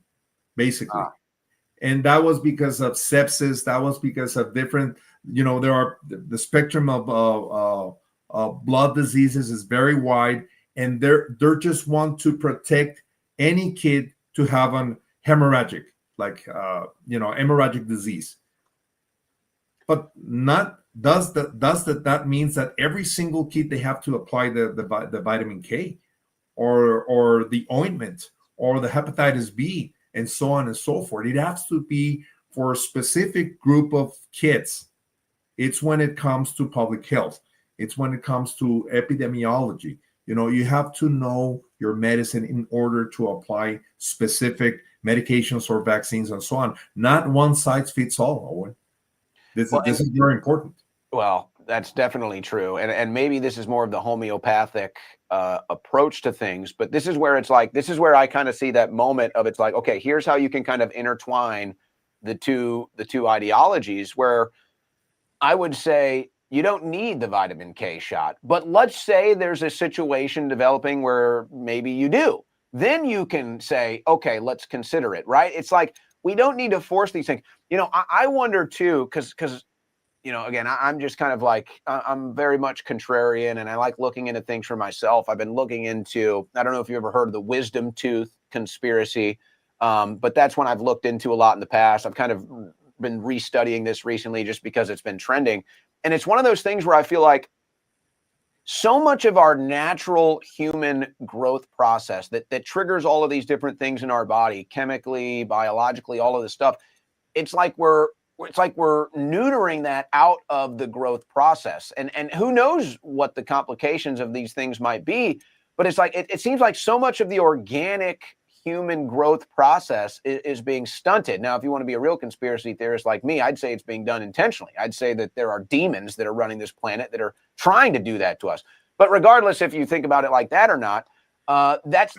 basically. And that was because of sepsis. That was because of different, there are the spectrum of blood diseases is very wide, and they're just want to protect any kid to have an hemorrhagic, hemorrhagic disease. But not that means that every single kid they have to apply the vitamin K or the ointment or the hepatitis B and so on and so forth. It has to be for a specific group of kids. It's when it comes to public health. It's when it comes to epidemiology. You have to know your medicine in order to apply specific medications or vaccines and so on. Not one size fits all, Owen. This is very important. Well, that's definitely true. And maybe this is more of the homeopathic approach to things, but this is where I kind of see that moment of, it's like, okay, here's how you can kind of intertwine the two ideologies, where I would say you don't need the vitamin K shot, but let's say there's a situation developing where maybe you do. Then you can say, okay, let's consider it, right? It's like, we don't need to force these things. I wonder too, because again, I'm just kind of like, I'm very much contrarian, and I like looking into things for myself. I've been looking into, I don't know if you ever heard of the wisdom tooth conspiracy, but that's one I've looked into a lot in the past. I've kind of been restudying this recently just because it's been trending. And it's one of those things where I feel like so much of our natural human growth process that triggers all of these different things in our body, chemically, biologically, all of this stuff, it's like we're neutering that out of the growth process. And who knows what the complications of these things might be, but it's like, it seems like so much of the organic human growth process is being stunted. Now, if you want to be a real conspiracy theorist like me, I'd say it's being done intentionally. I'd say that there are demons that are running this planet that are trying to do that to us. But regardless if you think about it like that or not, that's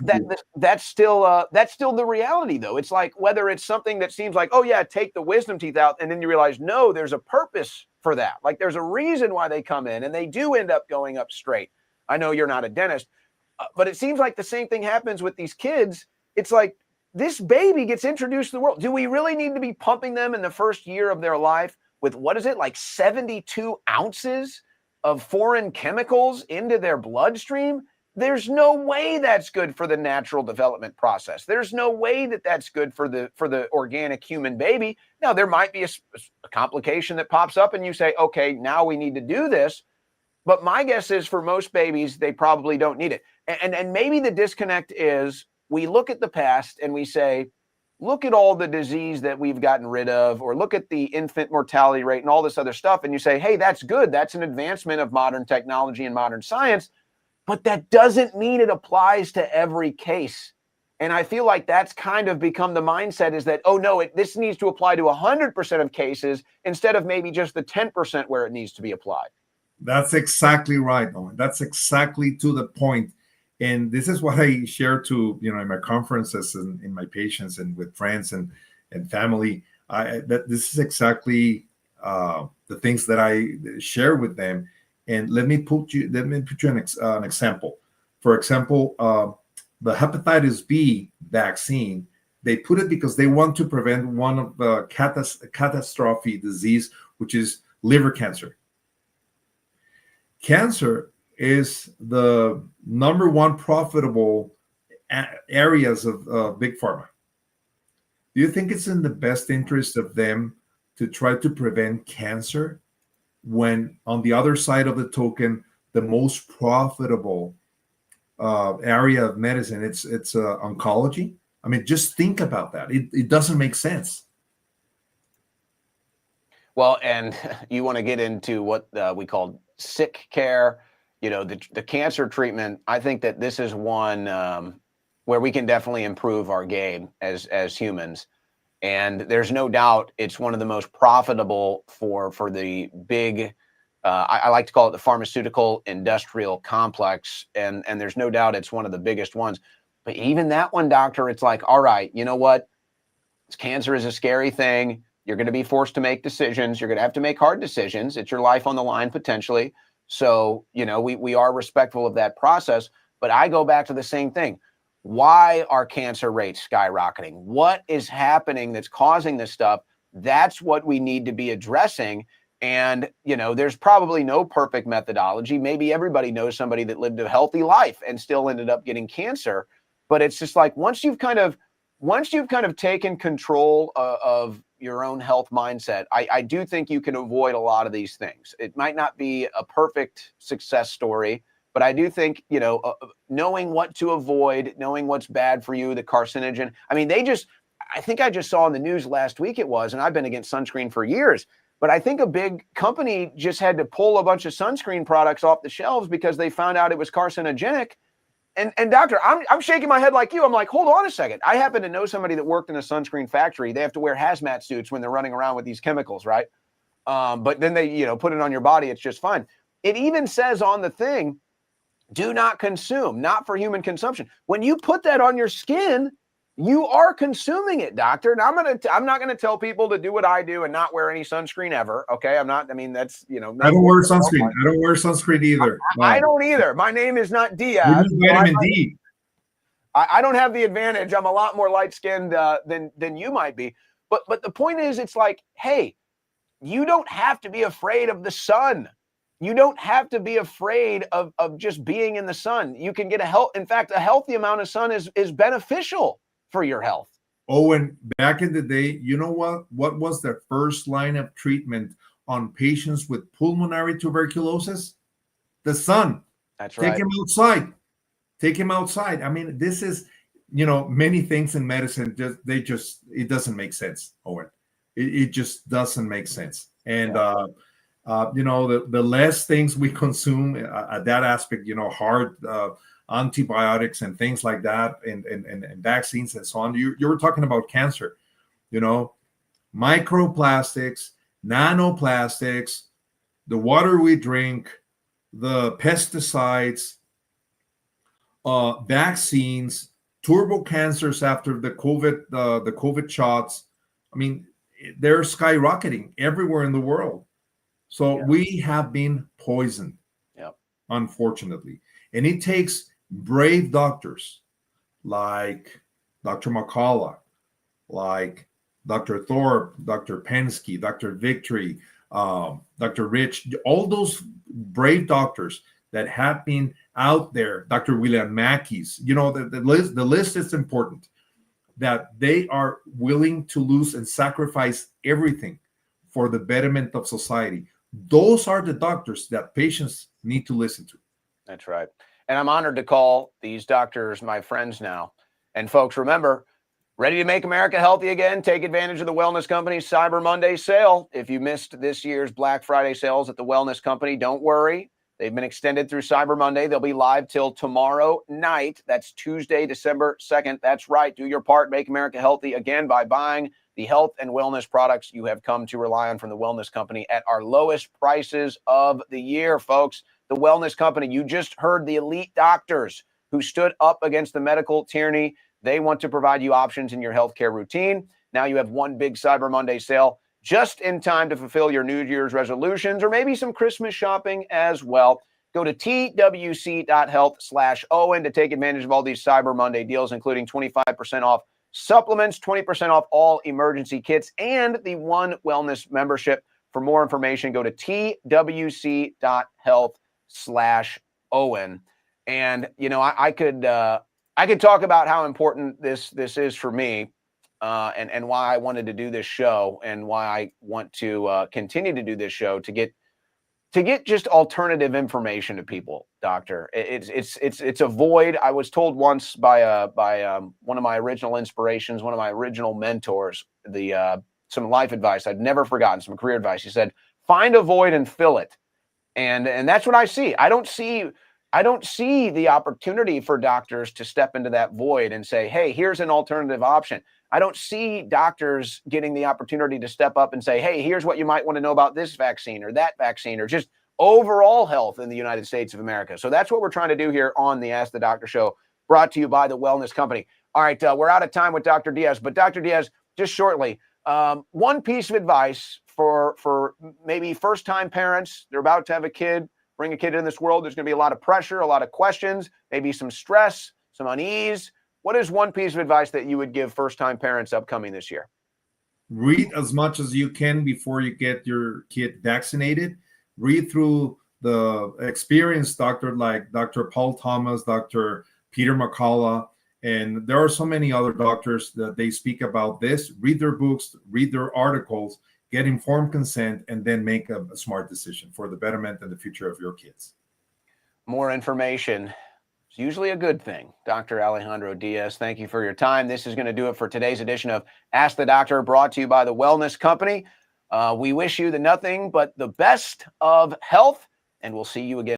still the reality, though. It's like, whether it's something that seems like, oh yeah, take the wisdom teeth out, and then you realize, no, there's a purpose for that. Like, there's a reason why they come in, and they do end up going up straight. I know you're not a dentist, but it seems like the same thing happens with these kids. It's like, this baby gets introduced to the world. Do we really need to be pumping them in the first year of their life with, what is it, like 72 ounces of foreign chemicals into their bloodstream? There's no way that's good for the natural development process. There's no way that that's good for the organic human baby. Now, there might be a complication that pops up and you say, okay, now we need to do this. But my guess is, for most babies, they probably don't need it. And maybe the disconnect is, we look at the past and we say, look at all the disease that we've gotten rid of, or look at the infant mortality rate and all this other stuff. And you say, hey, that's good. That's an advancement of modern technology and modern science. But that doesn't mean it applies to every case. And I feel like that's kind of become the mindset, is that, oh no, this needs to apply to 100% of cases instead of maybe just the 10% where it needs to be applied. That's exactly right, Owen. That's exactly to the point. And this is what I share to, in my conferences and in my patients and with friends and family. That this is exactly the things that I share with them. And let me put you an example. For example, the hepatitis B vaccine, they put it because they want to prevent one of the catastrophe disease, which is liver cancer. Cancer is the number one profitable areas of big pharma. Do you think it's in the best interest of them to try to prevent cancer when, on the other side of the token, the most profitable area of medicine it's oncology? I mean, just think about that. It doesn't make sense. Well, and you want to get into what we call sick care, the cancer treatment. I think that this is one where we can definitely improve our game as humans. And there's no doubt it's one of the most profitable for the big, I like to call it the pharmaceutical industrial complex. And there's no doubt it's one of the biggest ones. But even that one, doctor, it's like, all right, you know what? Cancer is a scary thing. You're going to be forced to make decisions. You're going to have to make hard decisions. It's your life on the line potentially. So, we are respectful of that process. But I go back to the same thing. Why are cancer rates skyrocketing? What is happening that's causing this stuff? That's what we need to be addressing. And, there's probably no perfect methodology. Maybe everybody knows somebody that lived a healthy life and still ended up getting cancer. But it's just like once you've kind of taken control of your own health mindset, I do think you can avoid a lot of these things. It might not be a perfect success story, but I do think, knowing what to avoid, knowing what's bad for you, the carcinogen. I mean, I think I just saw in the news last week and I've been against sunscreen for years, but I think a big company just had to pull a bunch of sunscreen products off the shelves because they found out it was carcinogenic. And doctor, I'm shaking my head like you. I'm like, hold on a second. I happen to know somebody that worked in a sunscreen factory. They have to wear hazmat suits when they're running around with these chemicals, right? But then they, put it on your body. It's just fine. It even says on the thing, do not consume, not for human consumption. When you put that on your skin, you are consuming it, doctor. And I'm not gonna tell people to do what I do and not wear any sunscreen ever. Okay, I'm not. I mean, that's I don't wear sunscreen. I don't wear sunscreen either. I don't either. My name is not Diaz. Vitamin D. I don't have the advantage. I'm a lot more light skinned than you might be. But the point is, it's like, hey, you don't have to be afraid of the sun. You don't have to be afraid of just being in the sun. You can get in fact, a healthy amount of sun is beneficial for your health. Owen, back in the day, you know what was the first line of treatment on patients with pulmonary tuberculosis? The sun. That's right. Take him outside. Take him outside. I mean, this is, many things in medicine, it doesn't make sense, Owen. It just doesn't make sense. And, the less things we consume at that aspect, hard antibiotics and things like that, and vaccines and so on. You were talking about cancer, microplastics, nanoplastics, the water we drink, the pesticides, vaccines, turbo cancers after the COVID shots. I mean, they're skyrocketing everywhere in the world. So we have been poisoned, unfortunately. And it takes brave doctors like Dr. McCullough, like Dr. Thorpe, Dr. Pensky, Dr. Victory, Dr. Rich, all those brave doctors that have been out there, Dr. William Mackey's, the list is important, that they are willing to lose and sacrifice everything for the betterment of society. Those are the doctors that patients need to listen to. That's right. And I'm honored to call these doctors my friends now. And folks, remember, ready to make America healthy again? Take advantage of the Wellness Company's Cyber Monday sale. If you missed this year's Black Friday sales at the Wellness Company, don't worry. They've been extended through Cyber Monday. They'll be live till tomorrow night. That's Tuesday, December 2nd. That's right. Do your part. Make America healthy again by buying the health and wellness products you have come to rely on from the Wellness Company at our lowest prices of the year, folks. The Wellness Company, you just heard the elite doctors who stood up against the medical tyranny. They want to provide you options in your healthcare routine. Now you have one big Cyber Monday sale just in time to fulfill your New Year's resolutions or maybe some Christmas shopping as well. Go to TWC.health/Owen to take advantage of all these Cyber Monday deals, including 25% off supplements, 20% off all emergency kits, and the One Wellness membership. For more information, go to TWC.health/Owen. And, you know, I could talk about how important this is for me. And why I wanted to do this show and why I want to continue to do this show to get just alternative information to people, doctor. It's a void. I was told once by one of my original inspirations, one of my original mentors, some life advice I'd never forgotten, some career advice. He said, find a void and fill it. And that's what I see. I don't see the opportunity for doctors to step into that void and say, hey, here's an alternative option. I don't see doctors getting the opportunity to step up and say, hey, here's what you might want to know about this vaccine or that vaccine or just overall health in the United States of America. So that's what we're trying to do here on the Ask the Doctor show, brought to you by the Wellness Company. All right, we're out of time with Dr. Diaz, but Dr. Diaz, just shortly, one piece of advice for maybe first-time parents. They're about to have a kid, bring a kid in this world. There's going to be a lot of pressure, a lot of questions, maybe some stress, some unease. What is one piece of advice that you would give first-time parents upcoming this year? Read as much as you can before you get your kid vaccinated. Read through the experienced doctor like Dr. Paul Thomas, Dr. Peter McCullough, and there are so many other doctors that they speak about this. Read their books, read their articles, get informed consent, and then make a smart decision for the betterment and the future of your kids. More information. It's usually a good thing. Dr. Alejando Diaz, thank you for your time. This is going to do it for today's edition of Ask the Doctor, brought to you by the Wellness Company. We wish you the nothing but the best of health, and we'll see you again.